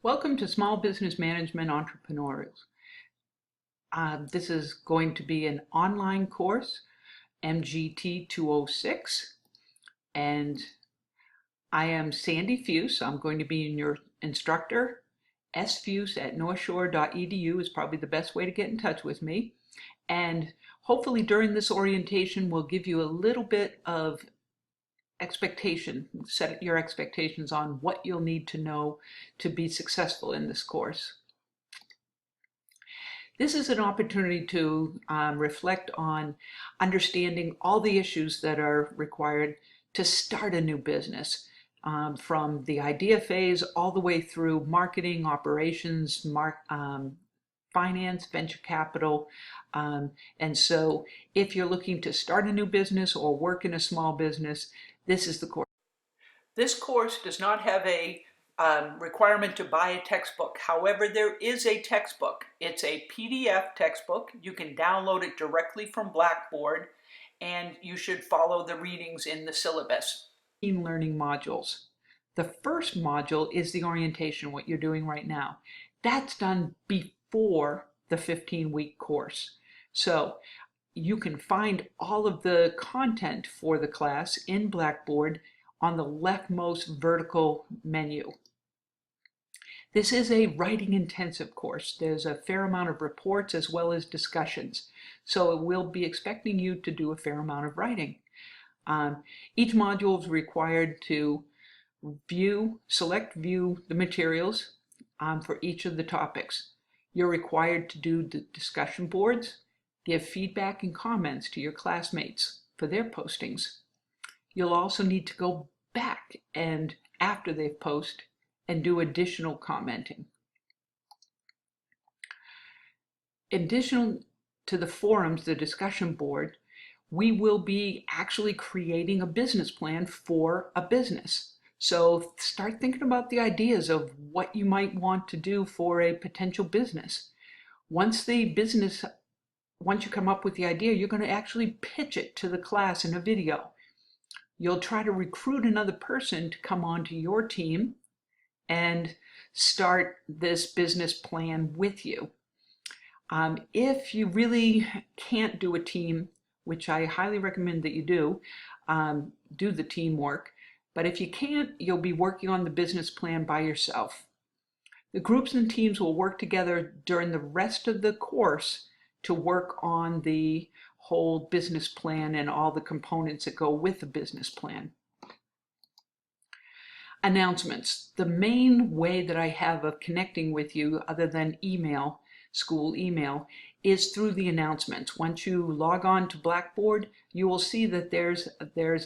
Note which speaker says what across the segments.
Speaker 1: Welcome to Small Business Management Entrepreneurials. This is going to be an online course, MGT206, and I am Sandy Fuse. I'm going to be your instructor. sfuse@northshore.edu is probably the best way to get in touch with me. And hopefully during this orientation, we'll give you a little bit of set your expectations on what you'll need to know to be successful in this course. This is an opportunity to reflect on understanding all the issues that are required to start a new business, from the idea phase all the way through marketing, operations, finance, venture capital. And so if you're looking to start a new business or work in a small business, this is the course. This course does not have a requirement to buy a textbook. However, there is a textbook. It's a PDF textbook. You can download it directly from Blackboard, and you should follow the readings in the syllabus. Learning modules. The first module is the orientation, what you're doing right now. That's done before the 15-week course. So you can find all of the content for the class in Blackboard on the leftmost vertical menu. This is a writing intensive course. There's a fair amount of reports as well as discussions. So we'll be expecting you to do a fair amount of writing. Each module is required to view the materials for each of the topics. You're required to do the discussion boards, give feedback and comments to your classmates for their postings. You'll also need to go back and after they've posted and do additional commenting. Additional to the forums, the discussion board, we will be actually creating a business plan for a business. So start thinking about the ideas of what you might want to do for a potential business. Once you come up with the idea, you're going to actually pitch it to the class in a video. You'll try to recruit another person to come onto your team and start this business plan with you. If you really can't do a team, which I highly recommend that you do the teamwork, but if you can't, you'll be working on the business plan by yourself. The groups and teams will work together during the rest of the course to work on the whole business plan and all the components that go with the business plan. Announcements. The main way that I have of connecting with you, other than email, school email, is through the announcements. Once you log on to Blackboard, you will see that there's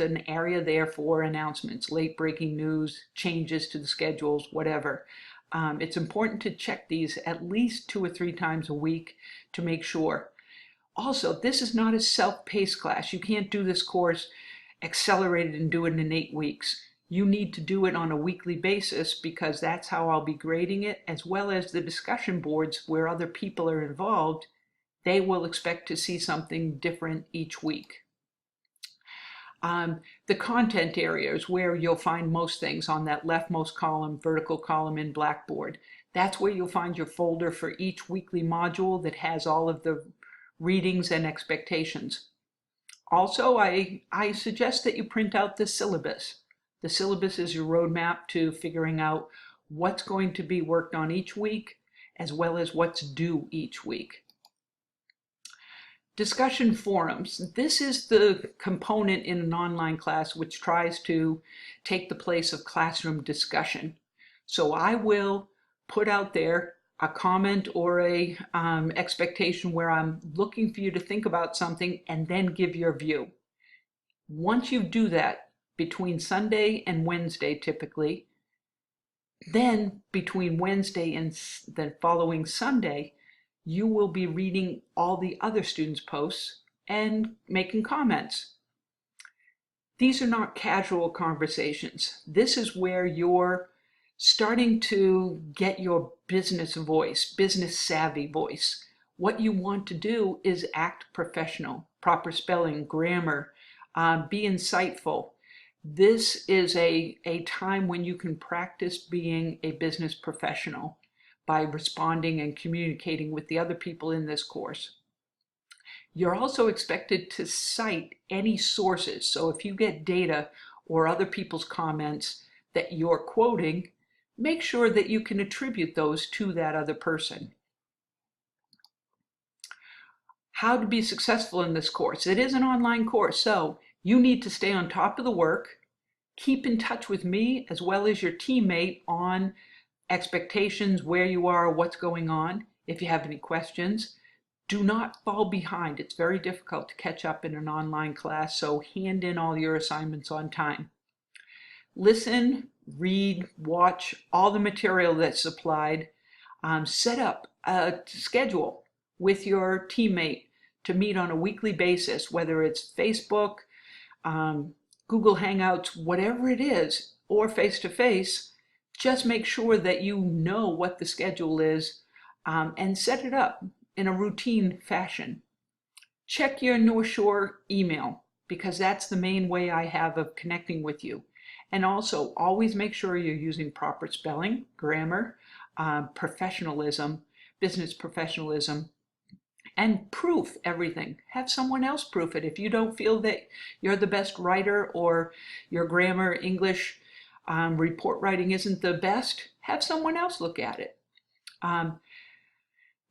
Speaker 1: an area there for announcements, late breaking news, changes to the schedules, whatever. It's important to check these at least 2 or 3 times a week to make sure. Also, this is not a self-paced class. You can't do this course accelerated and do it in 8 weeks. You need to do it on a weekly basis because that's how I'll be grading it, as well as the discussion boards where other people are involved. They will expect to see something different each week. The content areas where you'll find most things on that leftmost column, vertical column in Blackboard. That's where you'll find your folder for each weekly module that has all of the readings and expectations. Also, I suggest that you print out the syllabus. The syllabus is your roadmap to figuring out what's going to be worked on each week, as well as what's due each week. Discussion forums. This is the component in an online class which tries to take the place of classroom discussion. So I will put out there a comment or a expectation where I'm looking for you to think about something and then give your view. Once you do that between Sunday and Wednesday typically, then between Wednesday and the following Sunday, you will be reading all the other students' posts and making comments. These are not casual conversations. This is where you're starting to get your business voice, business savvy voice. What you want to do is act professional, proper spelling, grammar, be insightful, This is a time when you can practice being a business professional by responding and communicating with the other people in this course. You're also expected to cite any sources. So if you get data or other people's comments that you're quoting, make sure that you can attribute those to that other person. How to be successful in this course. It is an online course, so you need to stay on top of the work, keep in touch with me as well as your teammate on expectations, where you are, what's going on. If you have any questions, do not fall behind. It's very difficult to catch up in an online class, so hand in all your assignments on time. Listen, read, watch all the material that's supplied. Set up a schedule with your teammate to meet on a weekly basis, whether it's Facebook, Google Hangouts, whatever it is, or face-to-face. Just make sure that you know what the schedule is, and set it up in a routine fashion. Check your North Shore email, because that's the main way I have of connecting with you. And also, always make sure you're using proper spelling, grammar, professionalism, business professionalism, and proof everything. Have someone else proof it. If you don't feel that you're the best writer or your grammar, English, report writing isn't the best, have someone else look at it.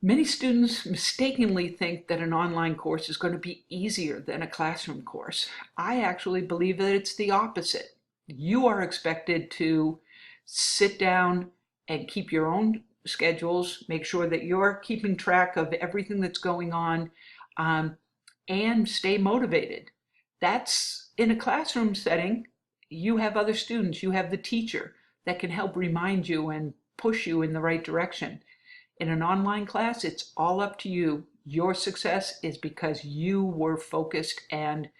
Speaker 1: Many students mistakenly think that an online course is going to be easier than a classroom course. I actually believe that it's the opposite. You are expected to sit down and keep your own schedules, make sure that you're keeping track of everything that's going on, and stay motivated. That's in a classroom setting. You have other students, you have the teacher that can help remind you and push you in the right direction. In an online class, it's all up to you. Your success is because you were focused and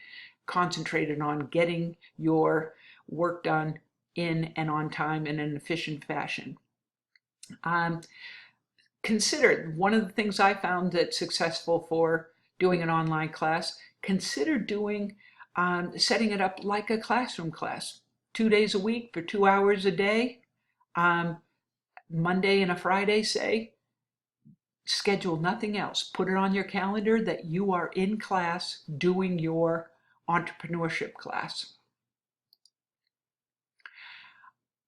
Speaker 1: concentrated on getting your work done in and on time in an efficient fashion. Consider, one of the things I found that's successful for doing an online class, consider doing, setting it up like a classroom class. 2 days a week for 2 hours a day, Monday and a Friday, say. Schedule nothing else. Put it on your calendar that you are in class doing your entrepreneurship class.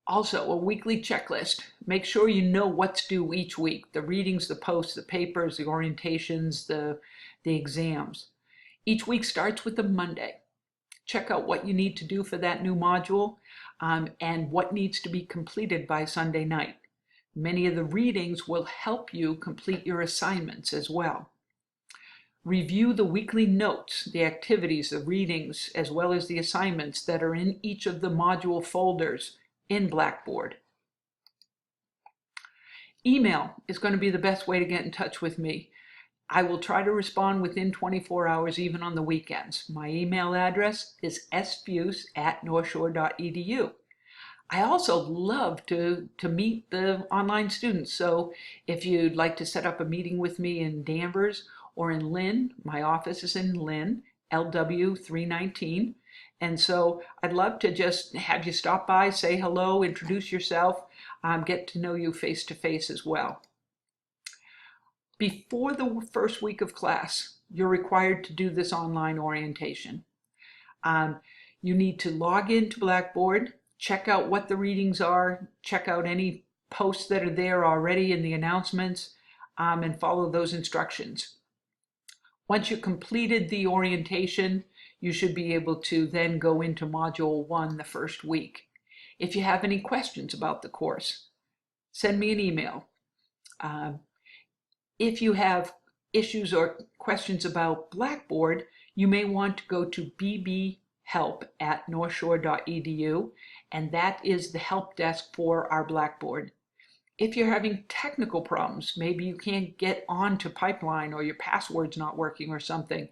Speaker 1: Also, a weekly checklist. Make sure you know what's due each week. The readings, the posts, the papers, the orientations, the exams. Each week starts with a Monday. Check out what you need to do for that new module, and what needs to be completed by Sunday night. Many of the readings will help you complete your assignments as well. Review the weekly notes, the activities, the readings, as well as the assignments that are in each of the module folders in Blackboard. Email is going to be the best way to get in touch with me. I will try to respond within 24 hours, even on the weekends. My email address is sfuse@northshore.edu. I also love to meet the online students. So if you'd like to set up a meeting with me in Danvers or in Lynn, my office is in Lynn, LW 319. And so I'd love to just have you stop by, say hello, introduce yourself, get to know you face to face as well. Before the first week of class, you're required to do this online orientation. You need to log into Blackboard, check out what the readings are, check out any posts that are there already in the announcements, and follow those instructions. Once you've completed the orientation, you should be able to then go into Module 1 the first week. If you have any questions about the course, send me an email. If you have issues or questions about Blackboard, you may want to go to bbhelp@northshore.edu, and that is the help desk for our Blackboard. If you're having technical problems, maybe you can't get onto Pipeline or your password's not working or something,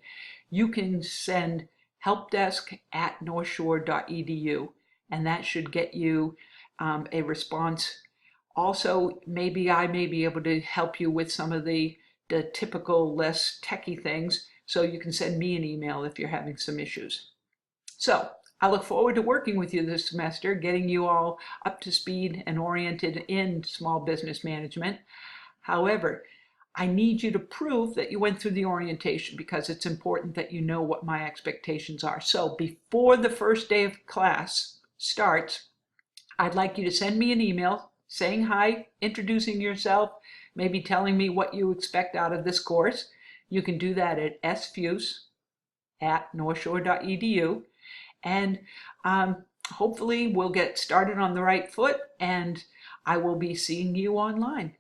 Speaker 1: you can send helpdesk@northshore.edu, and that should get you a response. Also, maybe I may be able to help you with some of the typical less techie things, so you can send me an email if you're having some issues. So I look forward to working with you this semester, getting you all up to speed and oriented in small business management. However, I need you to prove that you went through the orientation because it's important that you know what my expectations are. So before the first day of class starts, I'd like you to send me an email saying hi, introducing yourself, maybe telling me what you expect out of this course. You can do that at sfuse@northshore.edu, and hopefully we'll get started on the right foot, and I will be seeing you online.